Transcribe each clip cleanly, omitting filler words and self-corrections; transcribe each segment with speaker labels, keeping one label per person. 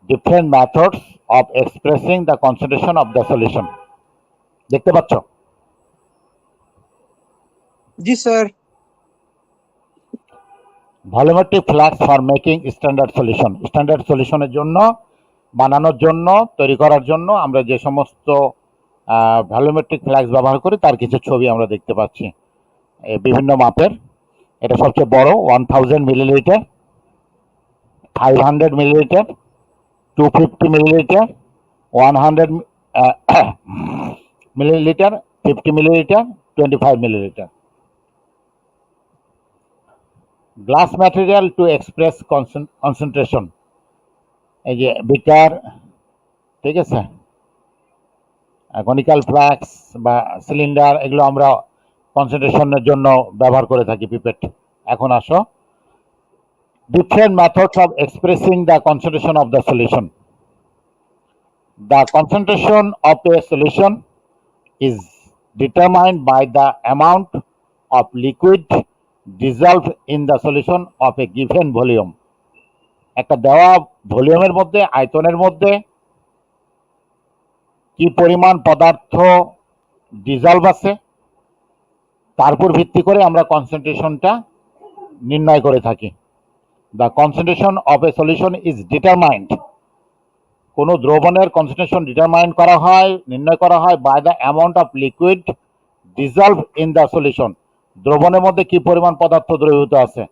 Speaker 1: different methods of expressing the concentration of the solution. দেখতে পাচ্ছ?
Speaker 2: জি sir.
Speaker 1: Volumetric flask for making standard solution. Standard সলিউশনের জন্য বানানোর জন্য তৈরি করার জন্য আমরা যে সমস্ত ভলিউমেট্রিক ফ্লাক্স ব্যবহার করি তার কিছু ছবি আমরা দেখতে পাচ্ছি বিভিন্ন মাপের। এটা সবচেয়ে বড় 1000 millilitre, 500 millilitre, 250 millilitre, 100 millilitre, 50 millilitre, 25 millilitre. Glass material to express concentration, এই যে বিকার, ঠিক আছে, কনিক্যাল ফ্লাক্স বা সিলিন্ডার, এগুলো আমরা কনসেন্ট্রেশনের জন্য ব্যবহার করে থাকি, পিপেট। এখন আসো, different methods of expressing the concentration of the solution. The concentration of a solution is determined by the amount of liquid dissolved in the solution of a given volume. একটা দেওয়া ভলিউমের মধ্যে, আয়তনের মধ্যে কি পরিমাণ পদার্থ ডিজলভ আছে তার উপর ভিত্তি করে আমরা কনসেন্ট্রেশনটা নির্ণয় করে থাকি। The concentration of a solution is determined. কোনো দ্রবণের কনসেন্ট্রেশন নির্ণয় করা হয় by the amount of liquid dissolved in the solution. দ্রবণের মধ্যে কি পরিমাণ পদার্থ দ্রবীভূত আছে।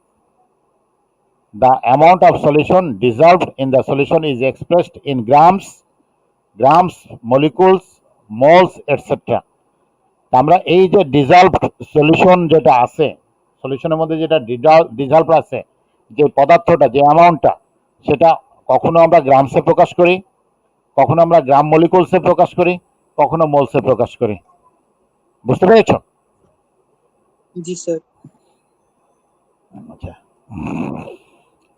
Speaker 1: The amount of solution dissolved in the solution is expressed in grams, molecules, moles, etc. আমরা এই যে ডিজলভড সলিউশন যেটা আছে, সলিউশনের মধ্যে যেটা ডিজলভ আছে, যে পদার্থটা, যে অ্যামাউন্টটা, সেটা কখনো আমরা গ্রামসে প্রকাশ করি, কখনো আমরা গ্রাম মলিকুলসে প্রকাশ করি, কখনো মোলসে প্রকাশ করি। বুঝতে পেরেছ?
Speaker 2: জি স্যার।
Speaker 1: আচ্ছা।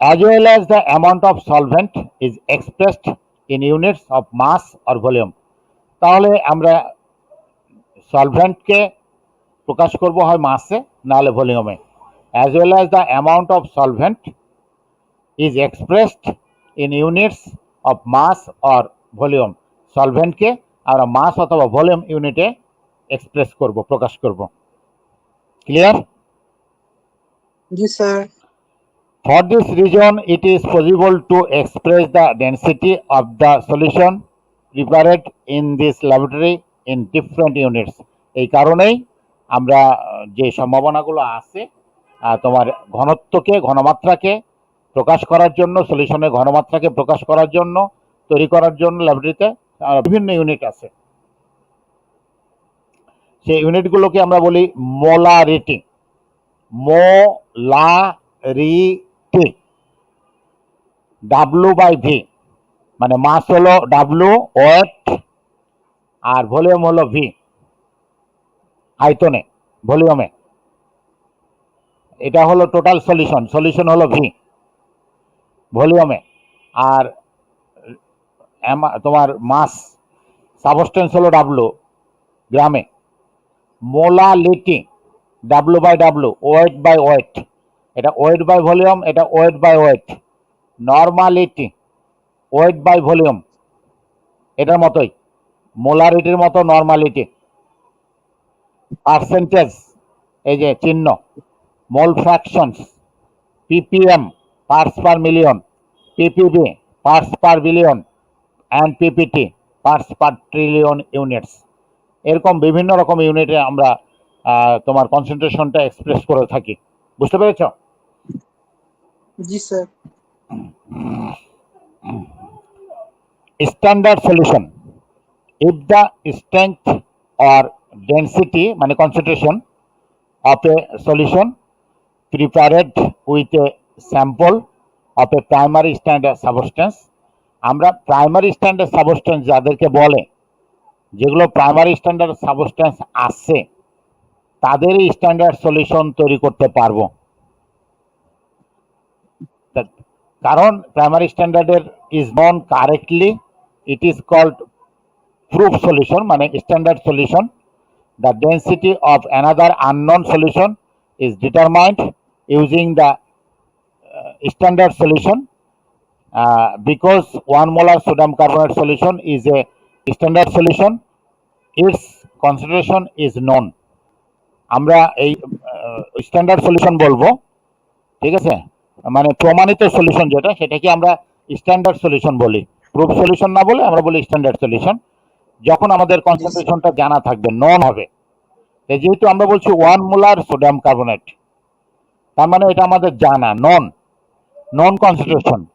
Speaker 1: As well as the amount of solvent is expressed in units of mass or volume. তাহলে আমরা সলভেন্টকে প্রকাশ করব হয় মাসে নাহলে ভলিউমে। As well as the amount of solvent is expressed in units of mass or volume. সলভেন্টকে আমরা মাস অথবা volume ইউনিটে express করব, প্রকাশ করব। Clear?
Speaker 2: G sir.
Speaker 1: For this reason, it is possible to express the density of the solution prepared in this laboratory in different units. এই কারণেই আমরা যে সম্ভাবনাগুলো আছে তোমার ঘনমাত্রাকে প্রকাশ করার জন্য, সলিউশনের ঘনমাত্রাকে প্রকাশ করার জন্য, তৈরি করার জন্য ল্যাবরেটরিতে বিভিন্ন ইউনিট আছে। সেই ইউনিটগুলোকে আমরা বলি মোলারিটি। মোলারিটি, W/V, মানে মাস হলো W, ওয়েট, আর ভলিউম হলো V, আয়তনে, ভলিউমে। এটা হলো টোটাল সলিউশন হলো V ভলিউমে, আর তোমার মাস সাবস্টেন্স হলো W গ্রামে। মোলালিটি, W/W, ওয়েট, এটা ওয়েট বাই ভলিউম, এটা weight by weight. Normality, weight by volume, এটার মতোই, মোলারিটির মতো নর্মালিটি। পার্সেন্টেজ, এই যে চিহ্ন, mole fractions, ppm, parts per million, ppb, parts per billion, and ppt, parts per trillion units. এরকম বিভিন্ন রকম ইউনিটে আমরা তোমার কনসেন্ট্রেশনটা এক্সপ্রেস করে থাকি। বুঝতে পেরেছ?
Speaker 2: জি sir.
Speaker 1: Standard solution, if the strength or density মানে concentration of a solution prepared with a sample of a primary standard substance, আমরা প্রাইমারি স্ট্যান্ডার্ড সাবস্টেন্স যাদেরকে বলে, যেগুলো প্রাইমারি স্ট্যান্ডার্ড সাবস্টেন্স আছে, তাদেরই স্ট্যান্ডার্ড সলিউশন তৈরি করতে পারবো। কারণ প্রাইমারি স্ট্যান্ডার্ডের is known correctly, it is called proof solution, মানে standard solution. The density of another unknown solution is determined using the standard solution, because 1 molar sodium carbonate solution is a standard solution, its concentration is known. আমরা এই standard solution বলবো, ঠিক আছে, মানে প্রমাণিত solution যেটা সেটাকে আমরা স্ট্যান্ডার্ড সলিউশন বলি, প্রুফ সলিউশন না বলে আমরা বলি স্ট্যান্ডার্ড সলিউশন। যখন আমাদের কনসেন্ট্রেশনটা জানা থাকবে, নন হবে। যেহেতু আমরা বলছি 1 মোলার সোডিয়াম কার্বনেট, তার মানে এটা আমাদের জানা, নন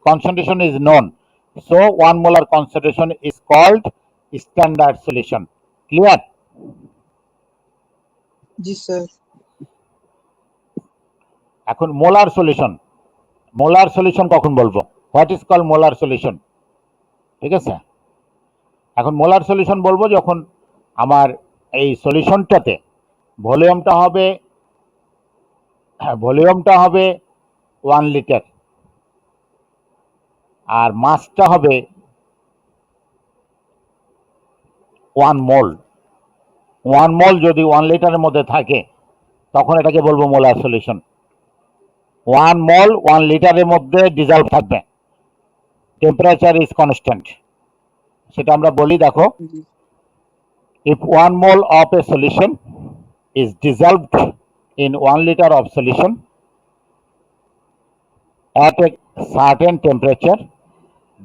Speaker 1: concentration is known, so 1 molar concentration is called standard solution. Clear?
Speaker 2: जी सर।
Speaker 1: এখন মোলার সলিউশন কখন বলবো? What is call molar solution? ঠিক আছে, এখন মোলার সলিউশন বলবো যখন আমার এই সলিউশনটাতে ভলিউমটা হবে 1 লিটার আর মাসটা হবে 1 মোল। 1 মোল যদি 1 লিটারের মধ্যে থাকে তখন এটাকে বলবো মোলার সলিউশন। 1 মোল 1 লিটারের মধ্যে ডিজলভ থাকবে, টেম্পারেচার ইজ কনস্ট্যান্ট, সেটা আমরা বলি। দেখো, if 1 mole of a solution is dissolved in 1 liter of solution at a certain temperature,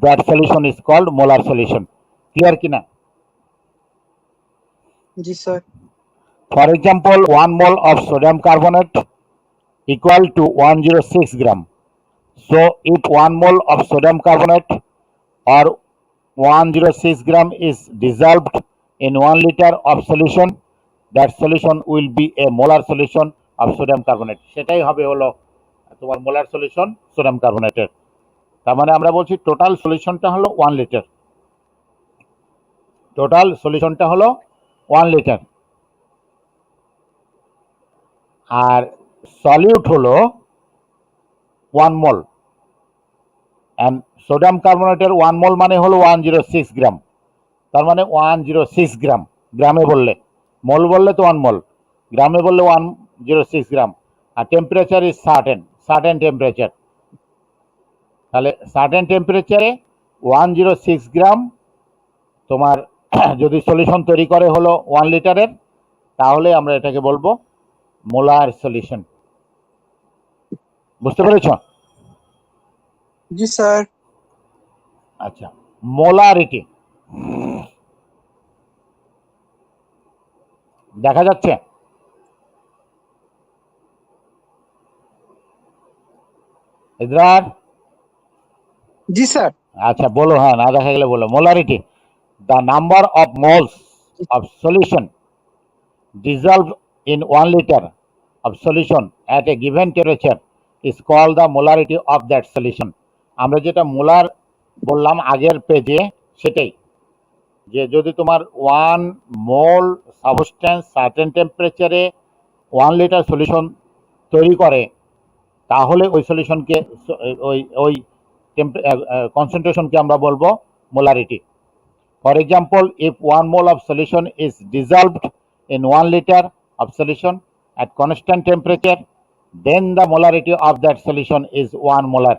Speaker 1: that solution is called molar solution. Clear ki na?
Speaker 2: जी sir.
Speaker 1: For example, 1 mole of sodium carbonate equal to 106 gram. So if 1 mole of sodium carbonate or 106 gram is dissolved in 1 liter of solution, that solution will be a molar solution of sodium carbonate. সেটাই হবে হলো তোমার molar solution sodium কার্বনেটের। তার মানে আমরা বলছি total সলিউশনটা হলো 1 লিটার, আর সলিউট হলো 1 মোল, অ্যান্ড সোডিয়াম কার্বনেটের 1 মোল মানে হলো 106 গ্রাম। তার মানে 106 গ্রাম, গ্রামে বললে, মোল বললে তো 1 মোল, গ্রামে বললে 106 গ্রাম। আর টেম্পারেচার ইজ সার্টেন টেম্পারেচার, তাহলে সার্টেন টেম্পারেচারে 106 গ্রাম তোমার যদি সলিউশন তৈরি করে হলো 1 লিটারের, তাহলে আমরা এটাকে বলবো মোলার সলিউশন। বুঝতে পেরেছ?
Speaker 2: जी सर।
Speaker 1: আচ্ছা, মোলারিটি দেখা যাচ্ছে? ইদরার?
Speaker 2: जी सर।
Speaker 1: আচ্ছা বলো, হ্যাঁ, না দেখা গেলে বলো। Molarity, the number of moles of solution dissolved in 1 liter of solution at a given temperature is called the molarity of that solution. আমরা যেটা মোলার বললাম আগের পেজে, সেটাই, যে যদি তোমার 1 মোল সাবস্টেন্স সার্টেন টেম্পারেচারে 1 লিটার সলিউশন তৈরি করে, তাহলে ওই সলিউশনকে ওই কনসেন্ট্রেশনকে আমরা বলবো molarity. For example, if 1 mole of solution is dissolved in 1 liter of solution at constant temperature, then the molarity of that solution is 1 molar.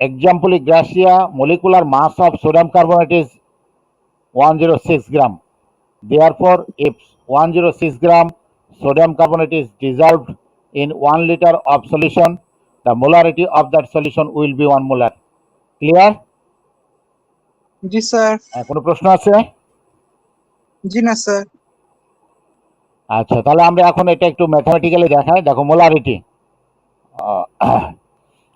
Speaker 1: Example, Gracia, molecular mass of sodium carbonate is 106 gram. Therefore, if 106 gram sodium carbonate is dissolved in 1 liter of solution, the molarity of that solution will be 1 molar. Clear?
Speaker 2: जी sir.
Speaker 1: কোনো প্রশ্ন আছে?
Speaker 2: जी ना sir.
Speaker 1: আচ্ছা, তাহলে আমরা এখন এটা একটু ম্যাথমেটিক্যালি দেখাই। দেখো, মোলারিটি,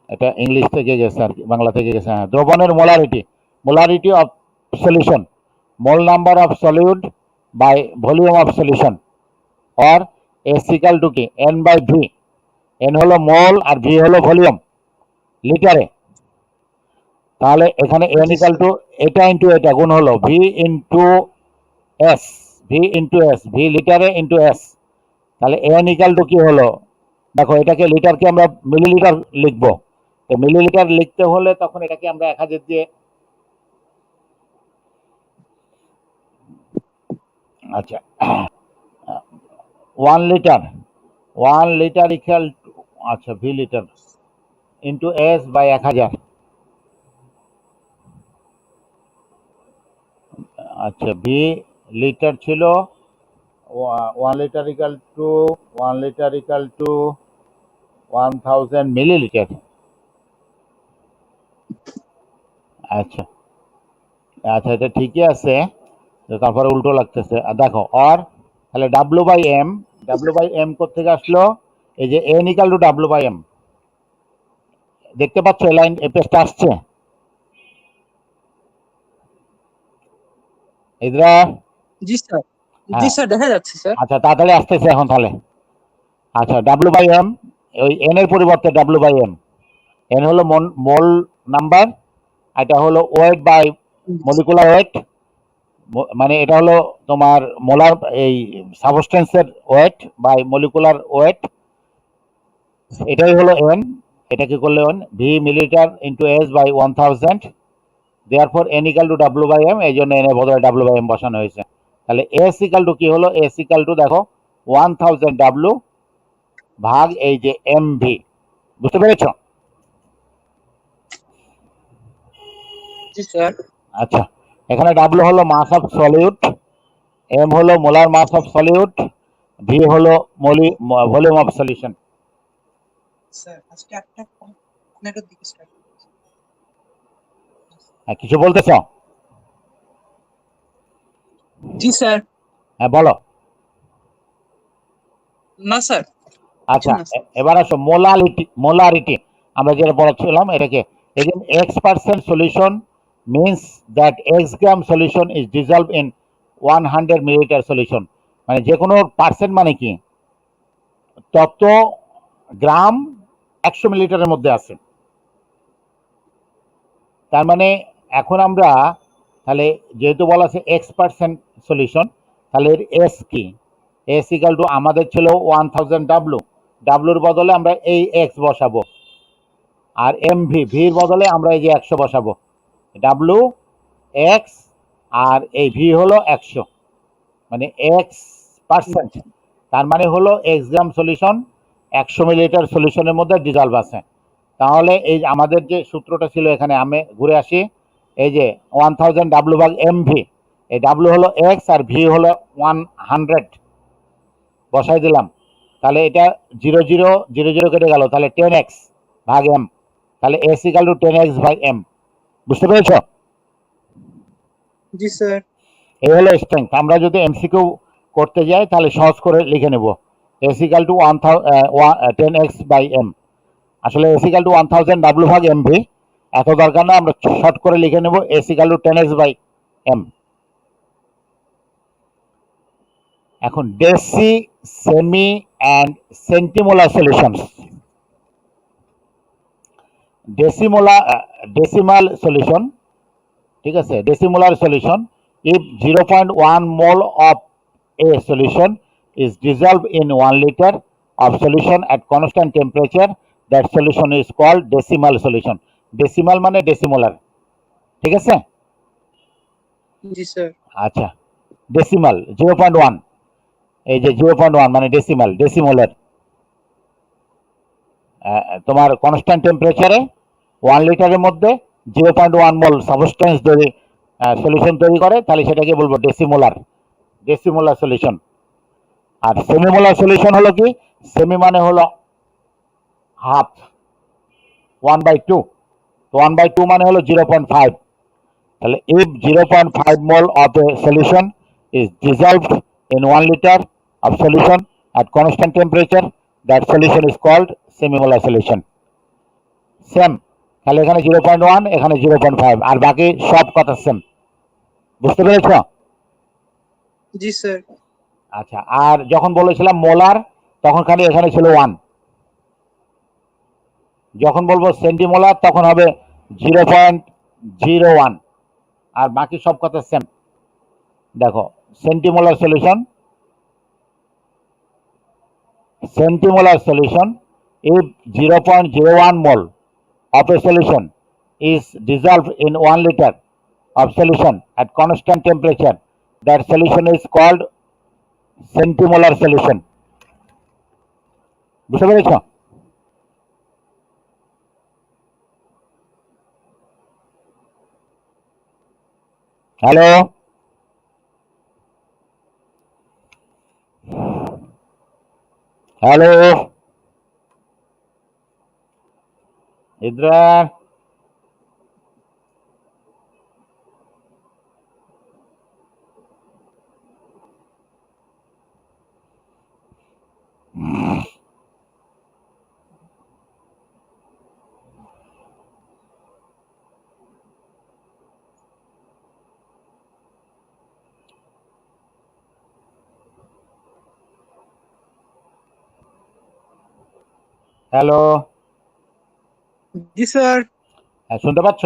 Speaker 1: এটা ইংলিশ থেকে গেছে আর কি, বাংলা থেকে গেছে। হ্যাঁ, দ্রবণের molarity of solution, mole number of solute by volume of solution, or S equal to কি এন বাই ভি। এন হলো মোল আর ভি হলো ভলিউম লিটারে। তাহলে এখানে এন ইকাল টু এটা ইন্টু এটা গুণ হলো ভি ইন্টু এস, ভি লিটারে ইন্টু এস। তাহলে এন ইকাল টু কি হলো, দেখো এটাকে লিটারকে আমরা মিলিলিটার লিখবো, তো মিলিলিটার লিখতে হলে তখন এটাকে আমরা 1000 দিয়ে, আচ্ছা 1 লিটার ইকুয়াল, আচ্ছা V litre, into S by 1000। আচ্ছা, ভি লিটার ছিল 1 লিটার ইকাল টু 1000 মিলিলিটার। আচ্ছা আচ্ছা, এটা ঠিকই আছে, তো তারপরে উল্টো লাগতেছে। আর দেখো অর, তাহলে ডাব্লু বাই এম কোথেকে আসলো? এই যে N equal to W by M, দেখতে পাচ্ছ এই লাইন, এই পেজটা আসছে এদরা?
Speaker 2: জি স্যার। জি
Speaker 1: হ্যাঁ,
Speaker 2: স্যার, দেখা যাচ্ছে স্যার।
Speaker 1: আচ্ছা তাড়াতাড়ি আসতেছে এখন তাহলে। আচ্ছা, ডাব্লু বাই এম, ওই এন এর পরিবর্তে ডাব্লু বাই এম। এন হলো মোল নাম্বার, এটা হলো ওয়েট বাই মলিকুলার ওয়েট, মানে এটা হলো তোমার মোলার এই সাবস্টেন্সের ওয়েট বাই মলিকুলার ওয়েট, এটাই হলো এন। এটাকে করলে N V millilitre into S by 1000, therefore N equal to W by M, এই জন্য এন এর বদলে ডাব্লু বাই এম বসানো হয়েছে। তাহলে এস ইকাল টু কি হলো? এস ইকাল টু দেখো 1000 ডাব্লু ভাগ এই যে এম ভি। বুঝতে পেরেছ?
Speaker 2: জি স্যার।
Speaker 1: আচ্ছা, এখানে ডাব্লু হলো মাস অফ সলিউট, এম হলো molar mass of solute, V হলো ভলিউম অফ সলিউশন।
Speaker 2: স্যার আজকে একটা আপনাদের দিকে স্যার।
Speaker 1: কিছু বলতেছ?
Speaker 2: জি স্যার।
Speaker 1: হ্যাঁ বলো।
Speaker 2: না স্যার,
Speaker 1: আচ্ছা,
Speaker 2: না স্যার।
Speaker 1: এবার আসো মোলারিটি আমরা যেটা বলেছিলাম এটাকে, again x% solution means that x gram solution is dissolved in 100 milliliter solution। মানে যে কোনো পার্সেন্ট মানে কি, তত গ্রাম 100 মিলিলিটারের মধ্যে আছে। তার মানে এখন আমরা তাহলে যেহেতু বলা আছে x% সলিউশন, তাহলে এর এস কি? এস ইকাল টু আমাদের ছিল 1000 ডাব্লু, ডাব্লুর বদলে আমরা এই এক্স বসাবো, আর এম ভির বদলে আমরা এই যে 100 বসাবো। ডাব্লু এক্স আর এই ভি হলো 100, মানে x%। তার মানে হলো এক্স গ্রাম সলিউশন 100 মিলিলিটার সলিউশনের মধ্যে ডিজলভ আছে। তাহলে এই আমাদের যে সূত্রটা ছিল এখানে, আমি ঘুরে আসি, এই যে 1000 ডাব্লু ভাগ এম ভি, এই ডাব্লু হলো এক্স আর ভি হলো 100, বসাই দিলাম। তাহলে এটা 0 0 0 0 কেটে গেল, তাহলে 10x ভাগ এম, তাহলে এস ইকাল টু 10x ভাগ এম। বুঝতে পেরেছ?
Speaker 2: জি স্যার।
Speaker 1: এই হলো স্ট্রেংথ। আমরা যদি এমসিকিউ করতে যাই তাহলে সহজ করে লিখে নেব, S equal to 10x by M. আসলে এস ইকাল টু 1000 ডাব্লু ভাগ এম ভি, এত দরকার না, আমরা শর্ট করে লিখে নেব S equal to 10x by M. এখন deci, semi and centimolar solutions. Decimal solution, ঠিক আছে, decimolar solution, if 0.1 mole of a solution is dissolved in 1 liter of solution at constant temperature, that solution is called decimal solution। Decimal মানে decimolar, ঠিক আছে?
Speaker 2: জি sir.
Speaker 1: আচ্ছা, decimal 0.1, এই যে 0.1 মানে ডেসিমোলার। তোমার কনস্ট্যান্ট টেম্পারেচারে 1 লিটারের মধ্যে 0.1 মোল সাবস্টেন্স যদি সলিউশন তৈরি করে, তাহলে সেটাকে বলবো ডেসিমোলার সলিউশন। আর সেমিমোলার সলিউশন হলো কি? সেমি মানে হলো হাফ, 1/2, 1/2 মানে হলো 0.5। তাহলে if 0.5 mole of a solution is dissolved in 1 liter of solution at constant temperature, that solution is called semimolar solution। Same, তাহলে এখানে 0.1, এখানে 0.5, আর বাকি সব কথা সেম। বুঝতে পেরেছ?
Speaker 2: জি স্যার।
Speaker 1: আচ্ছা, আর যখন বলেছিলাম মোলার, তখন খালি এখানে ছিল 1। যখন বলবো সেন্টিমোলার তখন হবে 0.01, আর বাকি সব কথা সেম। দেখো centimolar solution, if 0.01 mole of a solution is dissolved in 1 liter of solution at constant temperature, that solution is called centimolar solution। বুঝতে পেরেছ? হ্যালো, হ্যালো, ইদ্রান, হ্যালো,
Speaker 2: জি স্যার।
Speaker 1: হ্যাঁ, শুনতে পাচ্ছ?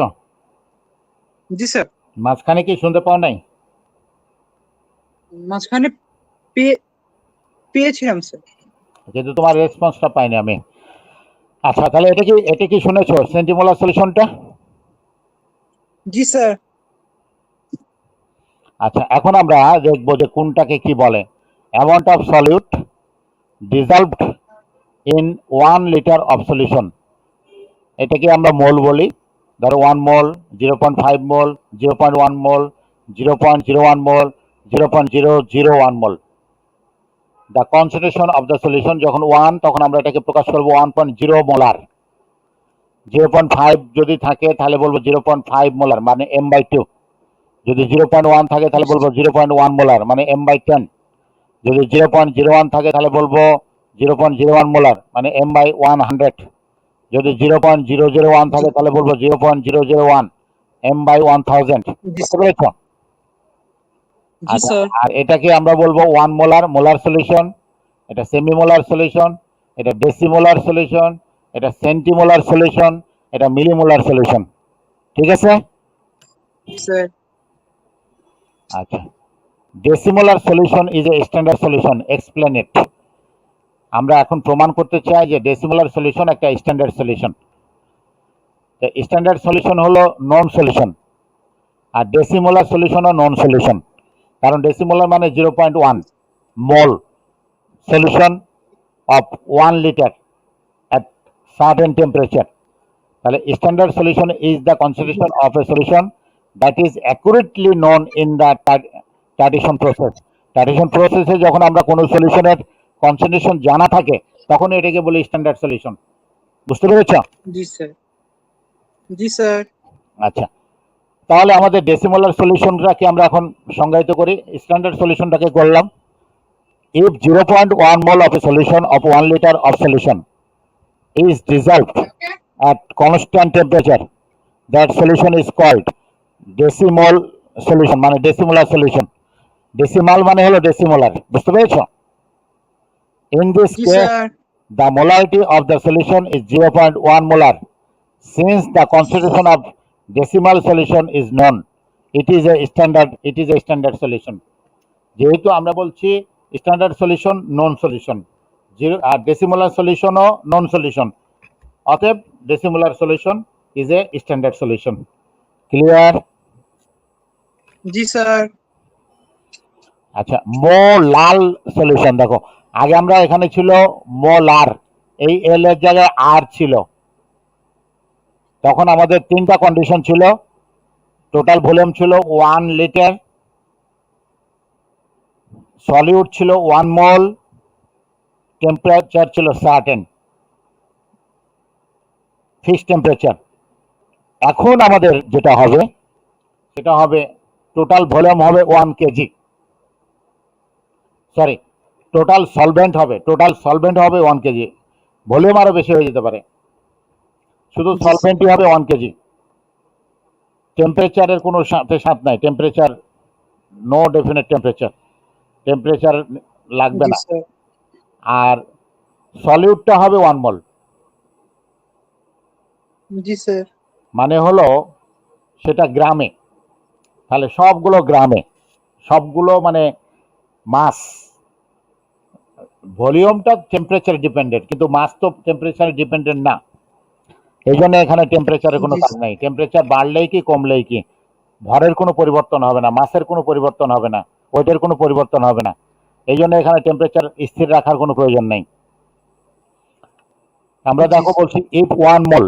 Speaker 2: জি স্যার।
Speaker 1: মাঝখানে কি শুনতে পাও নাই?
Speaker 2: মাঝখানে পেয়ে পেয়েছিলাম স্যার।
Speaker 1: কিন্তু তোমার রেসপন্সটা পাইনি আমি। আচ্ছা, তাহলে এটা কি শুনেছো সেন্টিমোলার সলিউশনটা?
Speaker 2: জি স্যার।
Speaker 1: আচ্ছা, এখন আমরা দেখবো যে কোনটাকে কি বলে। Amount of solute dissolved in 1 litre of solution, এটাকে আমরা মোল বলি। ধরো 1 mole, 0.5 mole, 0.1 mole, 0.01 mole, 0.001 mole. The concentration of the solution যখন 1, তখন আমরা এটাকে প্রকাশ করবো 1.0 মোলার। 0.5 যদি থাকে তাহলে বলবো 0.5 মোলার মানে m/2। যদি 0.1 থাকে তাহলে বলবো 0.1 মোলার মানে m/10। যদি 0.01 থাকে তাহলে বলবো 0.01 মোলার মানে m/100। যদি 0.001 থাকে তাহলে বলবো 0.001 m/1000।
Speaker 2: জি
Speaker 1: বুঝতে পেরেছ?
Speaker 2: জি
Speaker 1: আচ্ছা,
Speaker 2: স্যার।
Speaker 1: আর এটাকে আমরা বলবো 1 মোলার মোলার সলিউশন, এটা সেমিমোলার সলিউশন, এটা ডেসিমোলার সলিউশন, এটা সেন্টিমোলার সলিউশন, এটা মিলিমোলার সলিউশন। ঠিক আছে?
Speaker 2: জি স্যার।
Speaker 1: আচ্ছা, decimolar solution is a standard solution, explain it. আমরা এখন প্রমাণ করতে চাই যে ডেসিমোলার সলিউশন একটা স্ট্যান্ডার্ড সলিউশন। স্ট্যান্ডার্ড সলিউশন হলো নন সলিউশন, আর ডেসিমোলার সলিউশনও নন সলিউশন। কারণ ডেসিমোলার মানে 0.1 mole solution of 1 litre at certain temperature. তাহলে standard solution is the concentration of a solution that is accurately known in the tradition process. Tradition প্রসেসে যখন আমরা কোনো সলিউশনের কনসেন্ট্রেশন জানা থাকে তখন এটাকে বলি স্ট্যান্ডার্ড সলিউশন। বুঝতে পেরেছ?
Speaker 2: জি স্যার। জি স্যার।
Speaker 1: আচ্ছা, তাহলে আমাদের ডেসিমোলার সলিউশনটাকে আমরা এখন সংজ্ঞায়িত করি। স্ট্যান্ডার্ড সলিউশনটাকে করলাম, if 0.1 mole of a solution of 1 liter of solution is dissolved at constant temperature, that solution is called decimol solution মানে decimolar solution। decimal মানে হলো decimolar। বুঝতে পেরেছো? In this
Speaker 2: G
Speaker 1: case
Speaker 2: sir.
Speaker 1: the molarity of the solution is 0.1 molar. Since the concentration of decimal solution is known, it is a standard solution। যেহেতু আমরা বলছি standard solution নন solution, আর decimolar সলিউশনও known solution, অতএব decimolar solution is a standard solution. Clear?
Speaker 2: G sir.
Speaker 1: আচ্ছা, মোলাল solution দেখো, আগে আমরা এখানে ছিল মোলার, এই এল এর জায়গায় আর ছিল। তখন আমাদের 3টা কন্ডিশন ছিল। টোটাল ভলিউম ছিল 1 লিটার, সলিউট ছিল 1 মোল, টেম্পারেচার ছিল সার্টেন, ফিক্সড টেম্পারেচার। এখন আমাদের যেটা হবে সেটা হবে টোটাল ভলিউম হবে 1 কেজি, সরি টোটাল সলভেন্ট হবে 1 কেজি। ভলিউম আরো বেশি হয়ে যেতে পারে, শুধু
Speaker 2: জি স্যার।
Speaker 1: সলভেন্টই হবে 1 কেজি। টেম্পারেচারের কোনো সাথে সাথ নাই, টেম্পারেচার নো ডেফিনেট টেম্পারেচার লাগবে
Speaker 2: জি
Speaker 1: না।
Speaker 2: স্যার।
Speaker 1: আর সলিউটটা হবে 1 মোল,
Speaker 2: জি স্যার।
Speaker 1: মানে হলো সেটা গ্রামে। তাহলে সবগুলো মানে মাস, ভলিউমটা টেম্পারেচার ডিপেন্ডেন্ট কিন্তু মাস তো টেম্পারেচার ডিপেন্ডেন্ট না। এই জন্য এখানে টেম্পারেচারের কোনো
Speaker 2: জি
Speaker 1: কাজ নেই। টেম্পারেচার বাড়লেই কি কমলেই কি ভরের কোনো পরিবর্তন হবে না, মাসের কোনো পরিবর্তন হবে না, ওয়েটের কোনো পরিবর্তন হবে না। এই জন্য এখানে টেম্পারেচার স্থির রাখার কোনো প্রয়োজন নেই। আমরা
Speaker 2: জি
Speaker 1: দেখো
Speaker 2: স্যার।
Speaker 1: বলছি if 1 mole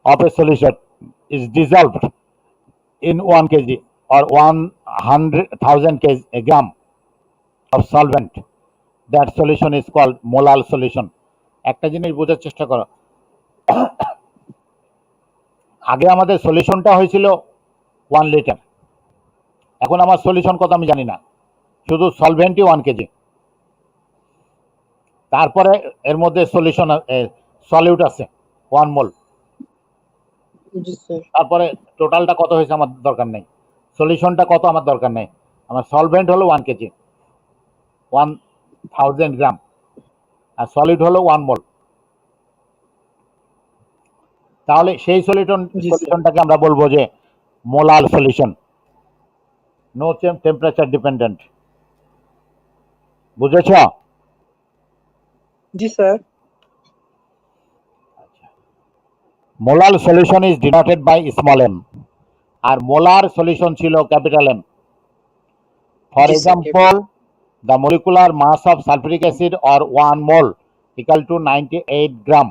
Speaker 1: of a solution is dissolved in 1 kg or 100,000 gram of solvent, that solution is called molar solution. একটা জিনিস বোঝার চেষ্টা করো, আগে আমাদের সলিউশনটা হয়েছিল 1 লিটার, এখন আমার সলিউশন কত আমি জানি না, শুধু সলভেন্টই 1 কেজি। তারপরে এর মধ্যে সলিউশন সলিউট আছে 1 মোল,
Speaker 2: জি স্যার।
Speaker 1: তারপরে টোটালটা কত হয়েছে আমার দরকার নেই, সলিউশনটা কত আমার দরকার নেই, আমার সলভেন্ট হলো 1 কেজি 1000 গ্রাম, আর সলিড হলো 1 মোল। তাহলে সেই সলিউশনটাকে আমরা বলবো যে molar solution, no temperature dependent. বুঝেছ?
Speaker 2: জি sir.
Speaker 1: Molar solution is denoted by small M, আর মোলার সলিউশন ছিল ক্যাপিটাল এম। ফর
Speaker 2: জি, sir,
Speaker 1: example, the molecular mass of sulfuric acid or 1 mole equal to 98 gram.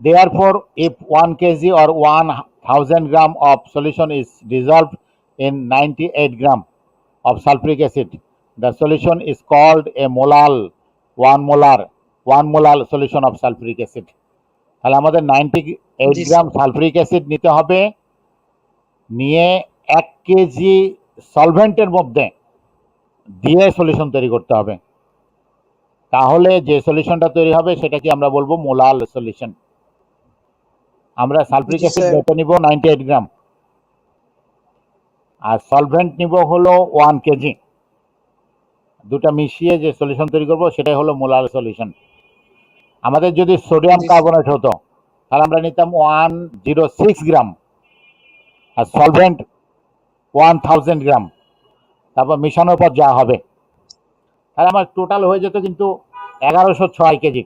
Speaker 1: Therefore, if 1 kg or 1000 gram of solution is dissolved in 98 gram of sulfuric acid, the solution is called a one molar solution of sulfuric acid. তাহলে আমাদের 98
Speaker 2: জি,
Speaker 1: গ্রাম sulphuric acid নিতে হবে, নিয়ে 1 KG সলভেন্টের মধ্যে দিয়ে solution তৈরি করতে হবে। তাহলে যে সলিউশনটা তৈরি হবে সেটাকে আমরা বলবো মোলার সলিউশন। আমরা সালফিউরিক
Speaker 2: জি,
Speaker 1: অ্যাসিড
Speaker 2: স্যার।
Speaker 1: বেটে নিব 98 গ্রাম, আর সলভেন্ট নিব হলো 1 কেজি, দুটা মিশিয়ে যে সলিউশন তৈরি করব সেটাই হলো মোলার সলিউশন। আমাদের যদি সোডিয়াম
Speaker 2: জি,
Speaker 1: কার্বনেট হতো তাহলে আমরা নিতাম 106 গ্রাম, আর সলভেন্ট 1000 গ্রাম, তারপর মিশানোর পর যা হবে, তাহলে আমার টোটাল হয়ে যেত কিন্তু 1106 কেজি,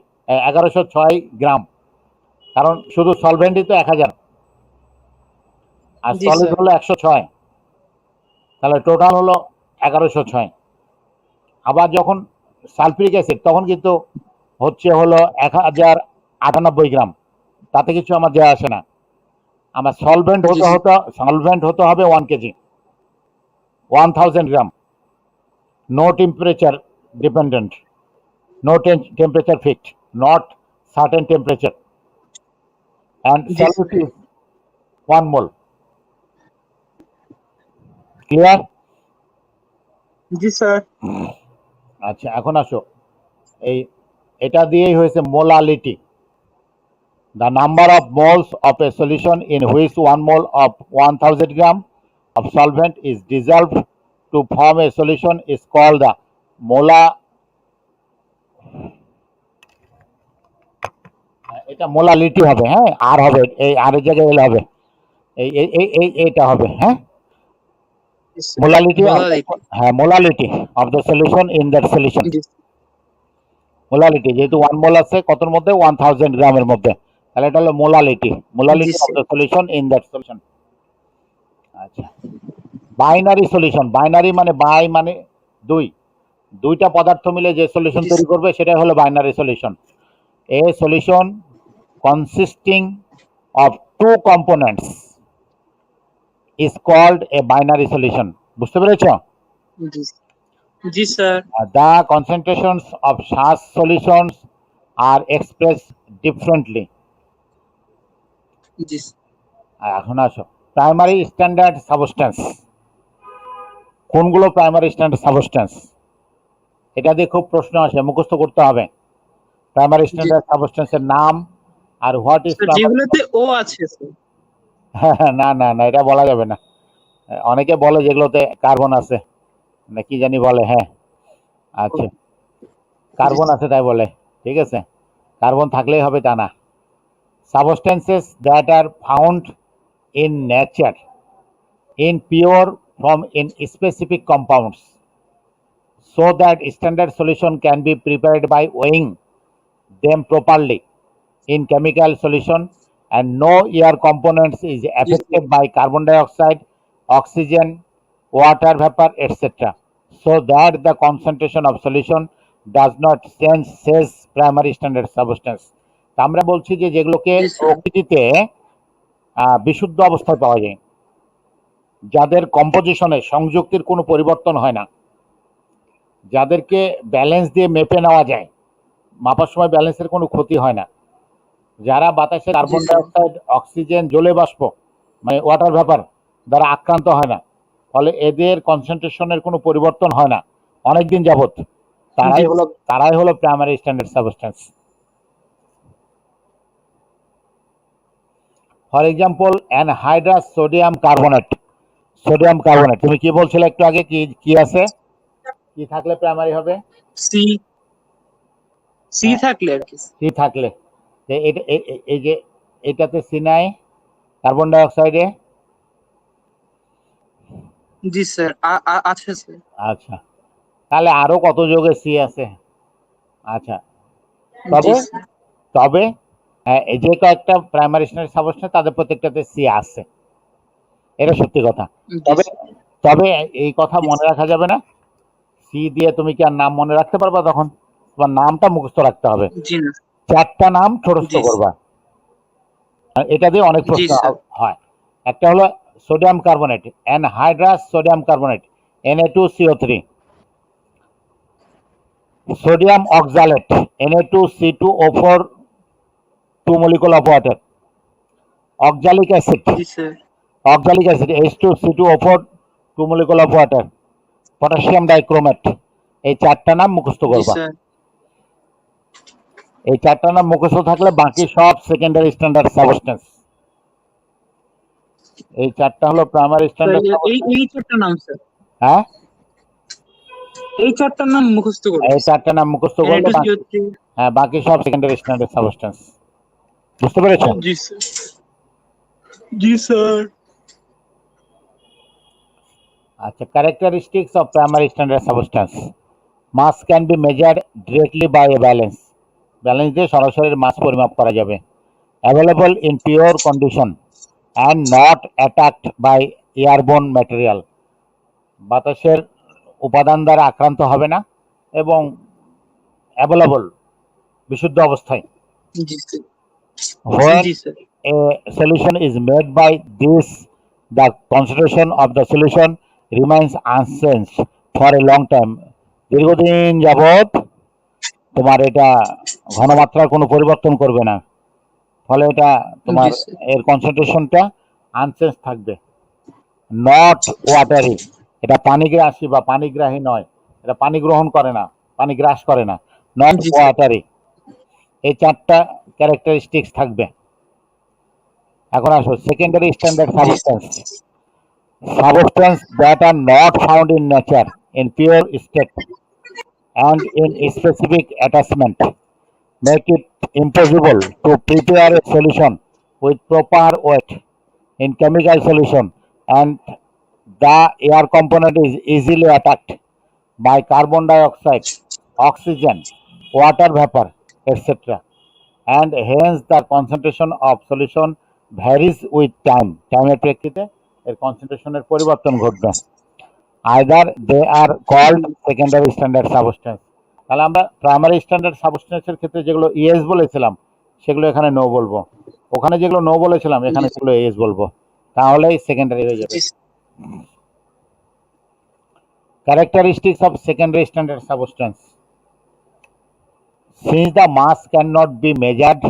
Speaker 1: 1106 গ্রাম, কারণ শুধু সলভেন্টই তো 1000 আর
Speaker 2: জি,
Speaker 1: সলিড
Speaker 2: স্যার।
Speaker 1: হলো 106, তাহলে টোটাল হলো 1106। আবার যখন সালফিউরিক অ্যাসিড তখন কিন্তু হচ্ছে হলো 1098 গ্রাম, তাতে কিছু আমার দেওয়া আসে না। আমার সলভেন্ট
Speaker 2: জি,
Speaker 1: হতে হবে 1 KG 1000 gram, no temperature dependent, no temperature fixed, not certain temperature, and
Speaker 2: G,
Speaker 1: solute is 1 mole. Clear?
Speaker 2: G, sir.
Speaker 1: আচ্ছা, এখন আসো, এই এটা দিয়েই হয়েছে molality, the number of moles of a solution in which 1 mole of 1000 gram of solvent is dissolved to form a solution is called the molar, এটা molality হবে, হ্যাঁ, আর হবে, এই আর এর জায়গায় এল হবে, এইটা হবে, হ্যাঁ,
Speaker 2: জি, স্যার।
Speaker 1: Molality,
Speaker 2: molality.
Speaker 1: হ্যাঁ, molality of the solution in that solution.
Speaker 2: জি,
Speaker 1: মোলালিটি যেহেতু 1 মোল আছে কতর মধ্যে, 1000 গ্রামের মধ্যে, তাহলে এটা হলো molality
Speaker 2: G,
Speaker 1: of
Speaker 2: sir.
Speaker 1: The solution in that solution. আচ্ছা, বাইনারি সলিউশন, বাইনারি মানে বাই মানে দুইটা পদার্থ মিলে যে সলিউশন
Speaker 2: জি,
Speaker 1: তৈরি করবে সেটাই হলো binary solution. A solution consisting of 2 components is called a binary solution. বুঝতে পেরেছো?
Speaker 2: জি, জি, sir.
Speaker 1: The concentrations of such solutions are expressed differently.
Speaker 2: জি,
Speaker 1: এখন আসো, প্রাইমারি স্ট্যান্ডার্ড সাবস্টেন্স, কোনগুলো প্রাইমারি স্ট্যান্ডার্ড সাবস্টেন্স? এটা দিয়ে খুব প্রশ্ন আসে, মুখস্থ করতে হবে প্রাইমারি স্ট্যান্ডার্ড সাবস্টেন্সের নাম আর হোয়াট ইজ
Speaker 2: স্যার, যেগুলোতে ও আছে স্যার।
Speaker 1: না না না, এটা বলা যাবে না। অনেকে বলে যেগুলোতে কার্বন আছে, না কি জানি বলে, হ্যাঁ, আচ্ছা, কার্বন আছে তাই বলে, ঠিক আছে, কার্বন থাকলেই হবে তা না। Substances that are found in nature in pure form in specific compounds, so that standard solution can be prepared by weighing them properly in chemical solution, and no air components is affected by carbon dioxide, oxygen, water vapor, etc., so that the concentration of solution does not change, says primary standard substance. তা আমরা বলছি যে যেগুলোকে
Speaker 2: জি, sir.
Speaker 1: প্রকৃতিতে বিশুদ্ধ অবস্থায় পাওয়া যায়, যাদের কম্পোজিশনে সংযুক্তির কোনো পরিবর্তন হয় না, যাদেরকে ব্যালেন্স দিয়ে মেপে নেওয়া যায়, মাপার সময় ব্যালেন্সের কোনো ক্ষতি হয় না, যারা বাতাসে কার্বন
Speaker 2: স্যার।
Speaker 1: ডাইঅক্সাইড, অক্সিজেন, জলীয় বাষ্প মানে ওয়াটার ভ্যাপার দ্বারা আক্রান্ত হয় না, ফলে এদের কনসেন্ট্রেশনের কোনো পরিবর্তন হয় না অনেকদিন যাবত, তারাই হলো primary standard substance. For example anhydrous sodium carbonate. Sodium carbonate, তুমি কি বলছিলে একটু আগে, কি কি আছে, কি থাকলে প্রাইমারি হবে?
Speaker 2: সি সি থাকলে আর কি।
Speaker 1: সি থাকলে, এই যে এটাতে সি নাই কার্বন ডাই অক্সাইডে।
Speaker 2: জি স্যার, আছে স্যার।
Speaker 1: আচ্ছা, তাহলে আরো কত যোগে সি আছে। আচ্ছা,
Speaker 2: জি
Speaker 1: তবে
Speaker 2: স্যার।
Speaker 1: তবে এই যে কয়েকটা প্রাইমারি স্ট্যান্ডার্ড সাবস্টেন্স তাদের প্রত্যেকটাতে সি আছে, এটা সত্যি কথা।
Speaker 2: জি
Speaker 1: তবে
Speaker 2: স্যার।
Speaker 1: তবে এই কথা মনে রাখা যাবে না, সি দিয়ে তুমি কি আর নাম মনে রাখতে পারবা? তখন তোমার নামটা মুখস্থ রাখতে হবে,
Speaker 2: জি না।
Speaker 1: 4টা নাম ছোটস্থ
Speaker 2: জি
Speaker 1: করবা। আর এটা দিয়ে অনেক
Speaker 2: জি
Speaker 1: প্রশ্ন
Speaker 2: স্যার।
Speaker 1: হয়। একটা হলো sodium carbonate, anhydrous sodium carbonate, Na2CO3, sodium oxalate, Na2C2O4, 2 molecule of water, oxalic acid,
Speaker 2: G sir.
Speaker 1: H2C2O4, 2 molecule of water, potassium dichromate. এই 4টা নাম মুখস্থ
Speaker 2: জি
Speaker 1: করবা।
Speaker 2: স্যার।
Speaker 1: এই 4টা নাম মুখস্থ থাকলে বাকি সব সেকেন্ডারি স্ট্যান্ডার্ড সাবস্টেন্স। এই 4টা হলো প্রাইমারি স্ট্যান্ডার্ড সাবস্টেন্স।
Speaker 2: এই চারটা নাম স্যার,
Speaker 1: হ্যাঁ,
Speaker 2: এই চারটার নাম মুখস্থ করবো
Speaker 1: এই 4টা নাম মুখস্থ করলে বাকি,
Speaker 2: Na2CO3।
Speaker 1: হ্যাঁ, বাকি সব সেকেন্ডারি স্ট্যান্ডার্ড সাবস্টেন্স। বুঝতে পেরেছো?
Speaker 2: জি স্যার। জি স্যার।
Speaker 1: আচ্ছা, characteristics of primary standard substance. Mass can be measured directly by a balance. Balance দিয়ে সরাসরি মাস পরিমাপ করা যাবে। Available in pure condition and not attacked by airborne material. বাতাসের উপাদান দ্বারা আক্রান্ত হবে না এবং অ্যাভেলেবল বিশুদ্ধ অবস্থায়।
Speaker 2: জি স্যার।
Speaker 1: When
Speaker 2: জি sir.
Speaker 1: a solution is made by this, the concentration of the solution remains unchanged for a long time. দীর্ঘদিন যাবত তোমার এটা ঘনমাত্রার কোনো পরিবর্তন করবে না, ফলে এটা তোমার
Speaker 2: জি স্যার।
Speaker 1: এর কনসেন্ট্রেশনটা আনচেঞ্জ থাকবে। নট ওয়াটারি, এটা পানিগ্রাসী বা পানিগ্রাহী নয়, এটা পানি গ্রহণ করে না, পানি গ্রাস করে না। Not
Speaker 2: G sir.
Speaker 1: ওয়াটারি, এই 4টা ক্যারেক্টারিস্টিক্স থাকবে। এখন আসো secondary standard
Speaker 2: G
Speaker 1: substance. Substances that are not found in nature in pure state and in specific attachment make it impossible to prepare a solution with proper weight in chemical solution, and the air component is easily attacked by carbon dioxide, oxygen, water vapor, etc. And hence the concentration of solution varies with time. টাইমের প্রেক্ষিতে এর কনসেন্ট্রেশনের পরিবর্তন ঘটবে। Either they are called secondary standard substance. তাহলে আমরা primary standard সাবস্টেন্সের ক্ষেত্রে যেগুলো ES বলেছিলাম সেগুলো এখানে নো বলবো, ওখানে যেগুলো নো বলেছিলাম এখানে সেগুলো এস বলবো, তাহলেই সেকেন্ডারি হয়ে যাবে। Characteristics of secondary standard substance. Since the mass cannot be measured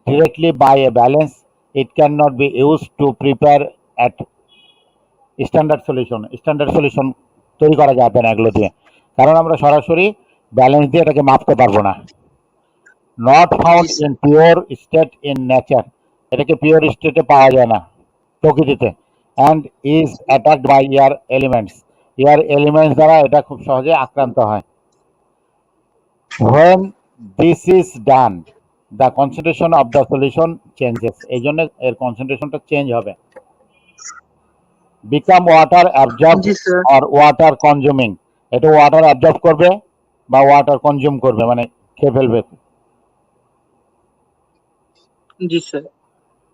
Speaker 1: directly by a balance, it cannot be used to prepare at standard solution. Standard solution তৈরি করা যাবে না এগুলো দিয়ে, কারণ আমরা সরাসরি ব্যালেন্স দিয়ে এটাকে মাপতে পারবো না। Not found in pure state in nature, এটাকে পিওর স্টেটে পাওয়া যায় না প্রকৃতিতে। And is attacked by air elements, air elements দ্বারা এটা খুব সহজে আক্রান্ত হয়। When this is done, the concentration of the solution changes, এই জন্য এর কনসেন্ট্রেশনটা চেঞ্জ হবে। Become water absorbed
Speaker 2: G sir.
Speaker 1: or water consuming, এটা ওয়াটার অ্যাবজর্ব করবে বা ওয়াটার কনজিউম করবে, মানে খেয়ে ফেলবে।
Speaker 2: জি স্যার।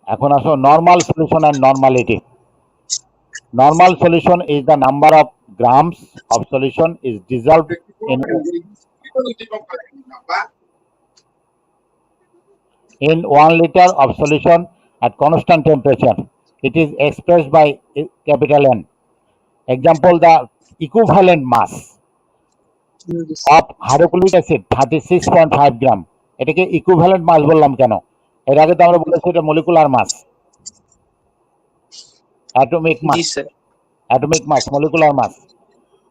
Speaker 1: এখন আসো normal solution and normality. Normal solution is the number of grams of solution is dissolved in 1 liter of solution at constant temperature. it is expressed by capital N. Example, the equivalent mass of hydrochloric acid 36.5 গ্রাম। এটাকে equivalent মাস বললাম কেন? এর আগে তো আমরা বলেছি এটা molecular mass, atomic
Speaker 2: জি
Speaker 1: mass,
Speaker 2: sir.
Speaker 1: Atomic mass, molecular mass.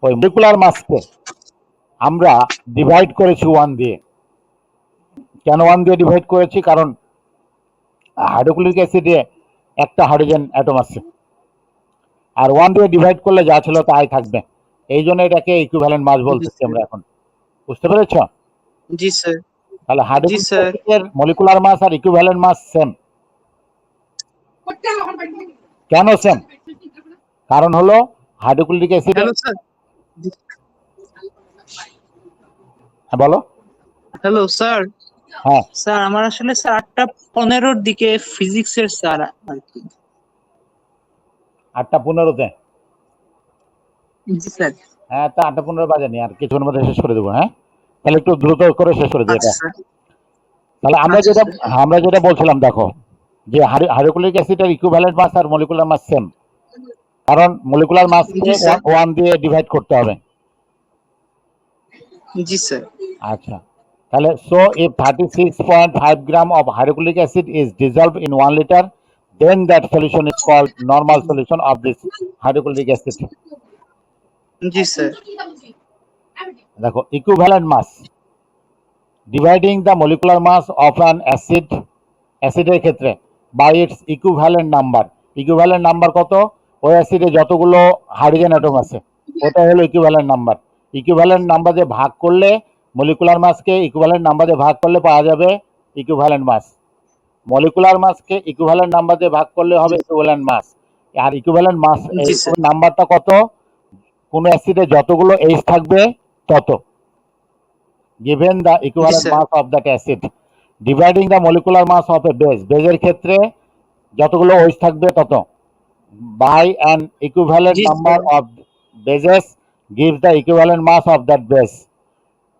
Speaker 1: ওই মলিকুলার মাসকে আমরা ডিভাইড করেছি 1 দিয়ে। কেন 1 দিয়ে ডিভাইড করেছি? কারণ হাইড্রোক্লোরিক অ্যাসিডে একটা হাইড্রোজেন অ্যাটম আছে, আর 1 দিয়ে ডিভাইড করলে যা ছিল তাই থাকবে। এই জন্য এটাকে ইকুইভ্যালেন্ট মাস বলতেছি আমরা এখন। বুঝতে পেরেছ?
Speaker 2: জি স্যার।
Speaker 1: তাহলে
Speaker 2: জি
Speaker 1: হাইড্রোক্লোরিক
Speaker 2: স্যার।
Speaker 1: অ্যাসিডের মলিকুলার মাস আর ইকুইভ্যালেন্ট মাস সেম। কেন সেম? কারণ হলো হাইড্রোক্লোরিক অ্যাসিডে,
Speaker 2: হ্যালো স্যার।
Speaker 1: হ্যাঁ বলো।
Speaker 2: Hello sir.
Speaker 1: হ্যাঁ,
Speaker 2: স্যার আমার আসলে স্যার 8:15 দিকে ফিজিক্সের স্যার আর কি।
Speaker 1: 8:15-তে।
Speaker 2: জি স্যার।
Speaker 1: হ্যাঁ, তা 8:15 বাজেনি, আর কিছুক্ষণের মধ্যে শেষ করে দেবো। হ্যাঁ, তাহলে একটু দ্রুত করে শেষ করে দিই
Speaker 2: আচ্ছা
Speaker 1: এটা।
Speaker 2: স্যার।
Speaker 1: তাহলে
Speaker 2: আচ্ছা স্যার।
Speaker 1: আমরা যেটা বলছিলাম, দেখো যে হাইড্রোক্লোরিক অ্যাসিডের ইকুইভ্যালেন্ট মাস আর মলিকুলার মাস সেম, কারণ মলিকুলার মাসকে
Speaker 2: জি স্যার।
Speaker 1: 1 দিয়ে ডিভাইড করতে হবে।
Speaker 2: জি স্যার।
Speaker 1: আচ্ছা, তাহলে so if 36.5 gram of hydrochloric acid is dissolved in 1 liter, then that solution is called normal solution of this hydrochloric acid.
Speaker 2: G sir.
Speaker 1: দেখো, equivalent mass, dividing the molecular mass of an acid, অ্যাসিডের ক্ষেত্রে by its equivalent number. equivalent number কত? ওই অ্যাসিডে যতগুলো hydrogen atom আছে ওটা হলো equivalent number. Equivalent number দিয়ে ভাগ করলে, মলিকুলার মাসকে ইকুইভ্যালেন্ট নাম্বার দিয়ে ভাগ করলে পাওয়া যাবে ইকুইভ্যালেন্ট মাস। মলিকুলার মাসকে ইকুইভ্যালেন্ট নাম্বার দিয়ে ভাগ করলে হবে ইকুইভ্যালেন্ট মাস। আর ইকুইভ্যালেন্ট মাস
Speaker 2: জি স্যার।
Speaker 1: নাম্বারটা কত? কোন অ্যাসিডে যতগুলো H থাকবে তত, given the equivalent
Speaker 2: sir.
Speaker 1: mass of that acid, dividing the molecular mass of a base, বেজের ক্ষেত্রে যতগুলো OH থাকবে তত, by an equivalent
Speaker 2: Yes,
Speaker 1: number
Speaker 2: sir.
Speaker 1: of bases gives the equivalent mass of that base.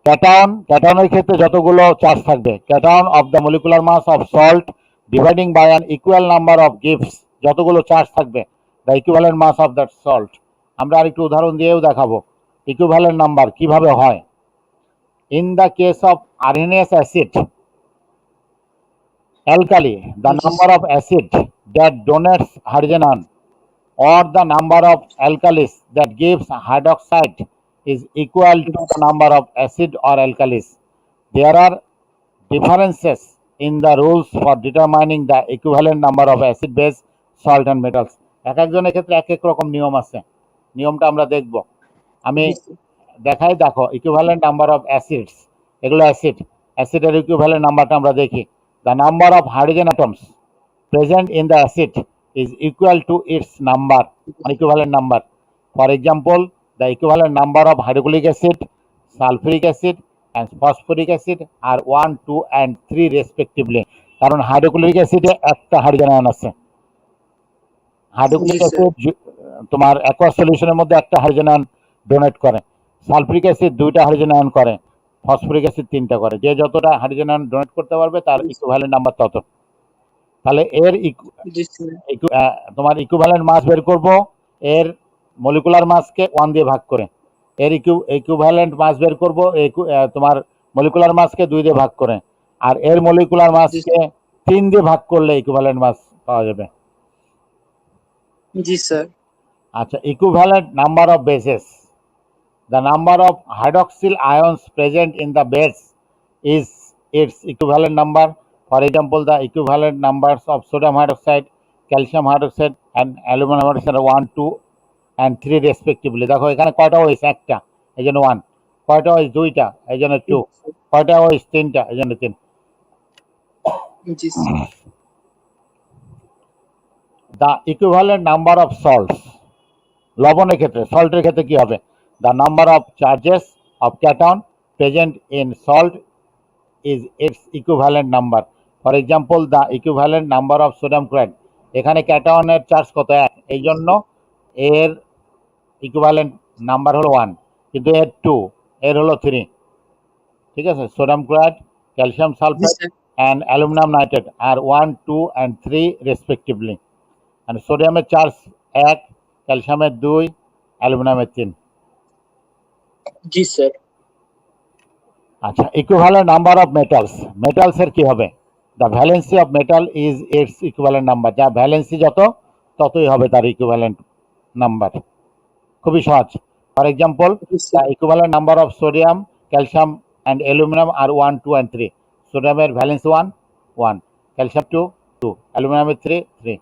Speaker 1: ক্যাটায়নের ক্ষেত্রে যতগুলো charge থাকবে, cation of the molecular mass of salt dividing by an equal number of gives যতগুলো charge থাকবে, the equivalent mass of that salt. আমরা আরেকটু উদাহরণ দিয়েও দেখাবো ইকুইভ্যালেন্ট নাম্বার কিভাবে হয়। In the case of arenous acid alkali, the
Speaker 2: Yes.
Speaker 1: number of acid that donates hydrogen ion or the number of alkalis that gives hydroxide is equal to the number of acid or alkalis. There are differences in the rules for determining the equivalent number of acid, base, salt and metals. এক একজনের ক্ষেত্রে এক এক রকম নিয়ম আছে, নিয়মটা আমরা দেখব। আমি
Speaker 2: Yes, sir.
Speaker 1: দেখাই, দেখো ইকুইভ্যালেন্ট নাম্বার অফ অ্যাসিডস, এগুলো অ্যাসিড, অ্যাসিডের ইকুইভ্যালেন্ট নাম্বারটা আমরা দেখি। The number of hydrogen atoms present in the acid is equal to its number, equivalent number. For example, the equivalent number of hydrochloric acid, sulfuric acid and phosphoric acid are 1, 2 and 3 respectively. কারণ hydrochloric অ্যাসিডে একটা hydrogen ion আছে। Hydrochloric
Speaker 2: Yes, sir.
Speaker 1: Acid তোমার aqueous সলিউশনের মধ্যে একটা hydrogen ion donate করে, sulphuric acid 2টা hydrogen ion করে, phosphoric acid 3টা করে। যে যতটা হাইড্রোজেন আয়ন ডোনেট করতে পারবে তার ইকুইভ্যালেন্ট নাম্বার তত। তাহলে এর
Speaker 2: Yes, sir.
Speaker 1: তোমার ইকুইভ্যালেন্ট মাস বের করব এর মলিকুলার মাসকে 1 দিয়ে ভাগ করে, এর ইকুইভ্যালেন্ট মাস বের করব তোমার মলিকুলার মাসকে 2 দিয়ে ভাগ করে, আর এর মলিকুলার মাসকে 3 দিয়ে ভাগ করলে ইকুইভ্যালেন্ট মাস পাওয়া যাবে।
Speaker 2: Yes, sir.
Speaker 1: আচ্ছা, equivalent number of bases, the number of hydroxyl ions present in the base is its equivalent number. For example, the equivalent numbers of sodium hydroxide, calcium hydroxide and aluminum hydroxide are 1, 2 and 3 respectively. দেখো এখানে কয়টা OH? একটা, এই জন্য 1। কয়টা OH? 2টা, এই জন্য 2। কয়টা OH? 3টা, এই জন্য 3।
Speaker 2: Yes, sir.
Speaker 1: The equivalent number of salts, লবণের ক্ষেত্রে, সল্টের ক্ষেত্রে কি হবে? The number of charges of cation present in salt is its equivalent number. For example, the equivalent number of sodium chloride, এখানে ক্যাটায়নের চার্জ কত? 1, এই জন্য এর ইকুইভ্যালেন্ট নাম্বার হলো 1, কিন্তু এর 2, এর হলো 3। ঠিক আছে, sodium chloride, calcium
Speaker 2: Yes,
Speaker 1: sulphate
Speaker 2: sir.
Speaker 1: and aluminum nitrate are 1, 2 and 3 respectively. মানে সোডিয়ামের চার্জ 1, ক্যালসিয়ামের 2, অ্যালুমিনিয়ামের 3।
Speaker 2: জি স্যার।
Speaker 1: আচ্ছা, ইকুইভ্যালেন্ট নাম্বার অফ মেটালস, মেটালসের কি হবে? The valency of metal is its equivalent number, যা ভ্যালেন্সি যত ততই হবে তার ইকুইভ্যালেন্ট নাম্বার। খুবই সহজ। ফর এক্সাম্পল,
Speaker 2: জি
Speaker 1: the
Speaker 2: sir.
Speaker 1: Equivalent number of sodium, calcium and aluminium আর 1, 2 and 3। সোডিয়ামের ভ্যালেন্সি 1, 1, ক্যালসিয়াম 2, 2, অ্যালুমিনিয়ামের 3, 3।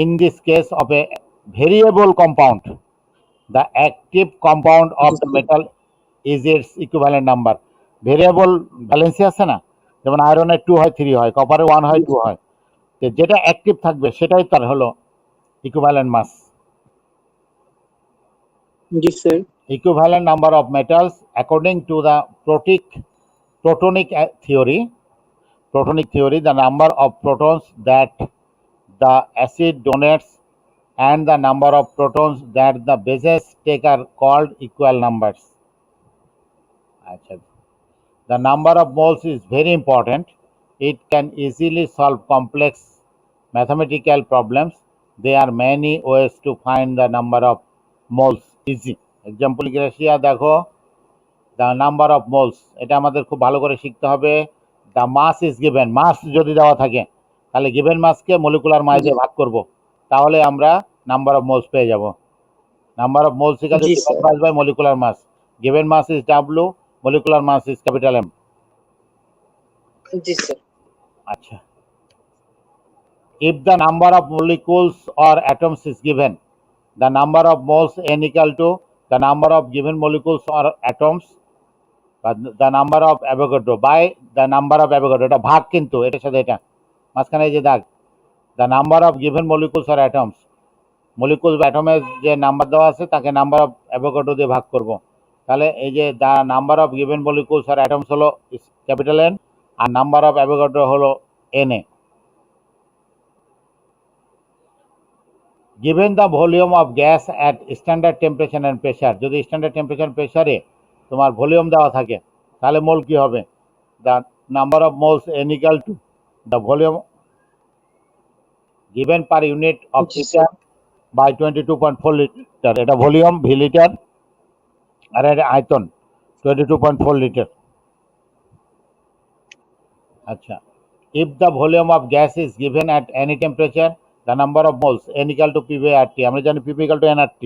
Speaker 1: In this case of a variable compound, the active compound of
Speaker 2: G
Speaker 1: the
Speaker 2: sir.
Speaker 1: metal is its equivalent number. Variable valency আছে না, যেমন আয়রনের 2 হয় 3 হয়, কপারে 1 হয় 2 হয়, তো যেটা অ্যাক্টিভ থাকবে সেটাই তার হলো ইকুইভ্যালেন্ট মাস।
Speaker 2: জি sir.
Speaker 1: Equivalent number of metals according to the protonic theory, the number of protons that the acid donates and the number of protons that the bases take are called equal numbers. The number of moles is very important. It can easily solve complex mathematical problems. There are many ways to find the number of moles easy. Example gratia দেখো, the number of moles, এটা আমাদের খুব ভালো করে শিখতে হবে। The mass is given, মাস যদি দেওয়া থাকে তাহলে given মাসকে মলিকুলার মাস দিয়ে ভাগ করব, তাহলে আমরা নাম্বার অফ মোলস পেয়ে যাব। Number of moles equal to
Speaker 2: G
Speaker 1: given
Speaker 2: sir.
Speaker 1: mass by molecular mass. Given mass is W, molecular mass is capital M.
Speaker 2: G sir.
Speaker 1: আচ্ছা, if the number of molecules or atoms is given, the number of moles n equal to the number of given molecules or atoms, but the number of Avogadro by the number of Avogadro, এটা ভাগ, কিন্তু এটার সাথে এটা মাঝখানে এই যে দাগ, the number of given molecules or atoms, molecule বা অ্যাটমের যে নাম্বার দেওয়া আছে তাকে নাম্বার অফ অ্যাভোগাড্রো দিয়ে ভাগ করব, তাহলে এই যে the number of given molecules আর অ্যাটমস হলো ক্যাপিটাল এন, আর নাম্বার অফ অ্যাভোগাড্রো হলো N A. Given the volume of gas at standard temperature and pressure, যদি স্ট্যান্ডার্ড টেম্পারেচার প্রেশারে তোমার ভলিউম দেওয়া থাকে তাহলে মোল কি হবে? The number of moles N equal to the volume given per unit of
Speaker 2: জি
Speaker 1: লিটার বাই 22.4 লিটার, এটা ভলিউম ভি লিটার আর এটা আয়তন 22.4 লিটার। আচ্ছা, if the volume of gas is given at any temperature, the number of moles n equal to p by rt, আমরা জানি p equal to nrt,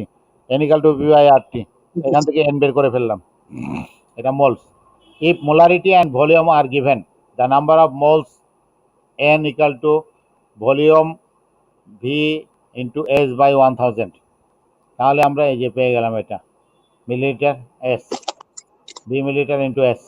Speaker 1: n equal to p by rt, এখান থেকে n বের করে ফেললাম, এটা moles. if molarity and volume are given, the number of moles n equal to volume v into s by 1000, তাহলে আমরা এই যে পেয়ে গেলাম এটা millilitre s, v millilitre into s।